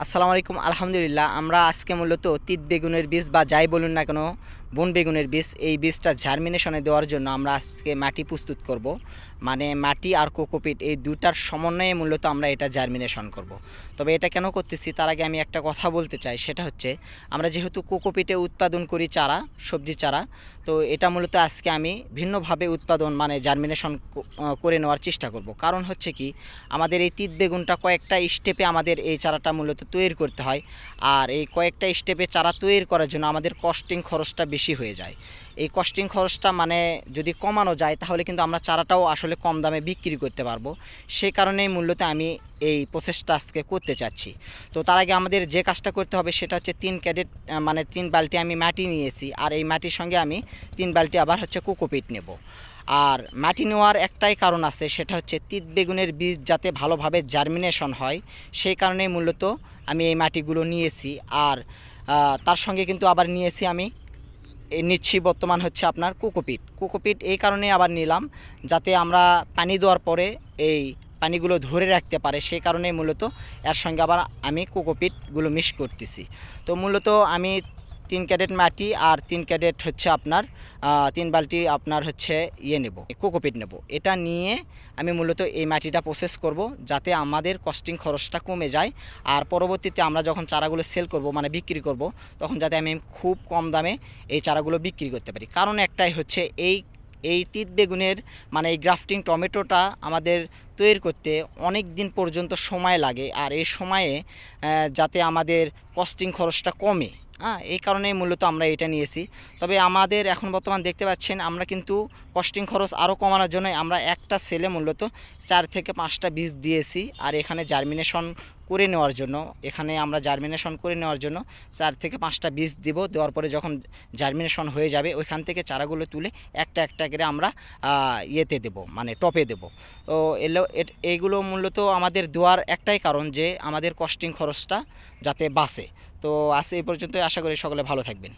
আসসালামু আলাইকুম। আলহামদুলিল্লাহ, আমরা আজকে মূলত তিত বেগুনের বীজ বা যাই বলুন না কেন, বন বেগুনের বীজ, এই বীজটা জার্মিনেশনে দেওয়ার জন্য আমরা আজকে মাটি প্রস্তুত করব। মানে মাটি আর কোকোপিট এই দুটার সমন্বয়ে মূলত আমরা এটা জার্মিনেশন করব। তবে এটা কেন করতেছি তার আগে আমি একটা কথা বলতে চাই, সেটা হচ্ছে আমরা যেহেতু কোকোপিটে উৎপাদন করি চারা, সবজি চারা, তো এটা মূলত আজকে আমি ভিন্নভাবে উৎপাদন মানে জার্মিনেশন করে নেওয়ার চেষ্টা করব। কারণ হচ্ছে কি, আমাদের এই তিত বেগুনটা কয়েকটা স্টেপে আমাদের এই চারাটা মূলত তৈরি করতে হয়। আর এই কয়েকটা স্টেপে চারা তৈরি করার জন্য আমাদের কস্টিং খরচটা বেশি হয়ে যায়। এই কস্টিং খরচটা মানে যদি কমানো যায় তাহলে কিন্তু আমরা চারাটাও আসলে কম দামে বিক্রি করতে পারবো। সেই কারণেই মূলত আমি এই প্রসেসটা আজকে করতে চাচ্ছি। তো তার আগে আমাদের যে কাজটা করতে হবে সেটা হচ্ছে 3 ক্যারেট মানে 3 বালতি আমি মাটি নিয়েছি, আর এই মাটির সঙ্গে আমি 3 বালতি আবার হচ্ছে কোকোপিট নেব। আর মাটি নেওয়ার একটাই কারণ আছে, সেটা হচ্ছে তিত বেগুনের বীজ যাতে ভালোভাবে জার্মিনেশন হয়, সেই কারণেই মূলত আমি এই মাটিগুলো নিয়েছি। আর তার সঙ্গে কিন্তু আবার নিয়েছি আমি নিচ্ছি বর্তমান হচ্ছে আপনার কোকোপিট। কোকোপিট এই কারণে আবার নিলাম যাতে আমরা পানি দেওয়ার পরে এই পানিগুলো ধরে রাখতে পারে, সেই কারণেই মূলত এর সঙ্গে আবার আমি কোকোপিটগুলো মিক্স করতেছি। তো মূলত আমি 3 ক্যারেট মাটি আর 3 ক্যারেট হচ্ছে আপনার 3 বালতি আপনার হচ্ছে নেব, কোকোপিট নেব। এটা নিয়ে আমি মূলত এই মাটিটা প্রসেস করব যাতে আমাদের কস্টিং খরচটা কমে যায়। আর পরবর্তীতে আমরা যখন চারাগুলো সেল করব মানে বিক্রি করব, তখন যাতে আমি খুব কম দামে এই চারাগুলো বিক্রি করতে পারি। কারণ একটাই হচ্ছে এই এই তিত বেগুনের মানে এই গ্রাফটিং টমেটোটা আমাদের তৈরি করতে অনেক দিন পর্যন্ত সময় লাগে। আর এই সময়ে যাতে আমাদের কস্টিং খরচটা কমে, এই কারণেই মূলত আমরা এটা নিয়েছি। তবে আমাদের এখন বর্তমান দেখতে পাচ্ছেন আমরা কিন্তু কস্টিং খরচ আরও কমানোর জন্য আমরা একটা সেলে মূলত 4 থেকে 5টা বীজ দিয়েছি। আর এখানে জার্মিনেশন করে নেওয়ার জন্য, এখানে আমরা জার্মিনেশন করে নেওয়ার জন্য 4 থেকে 5টা বীজ দিব। দেওয়ার পরে যখন জার্মিনেশন হয়ে যাবে ওইখান থেকে চারাগুলো তুলে একটা একটা করে আমরা ইয়েতে দেব, মানে টপে দেব। তো এইগুলো মূলত আমাদের দেওয়ার একটাই কারণ যে আমাদের কস্টিং খরচটা যাতে বাঁচে। তো আজ এই পর্যন্তই, আশা করি সকলে ভালো থাকবেন।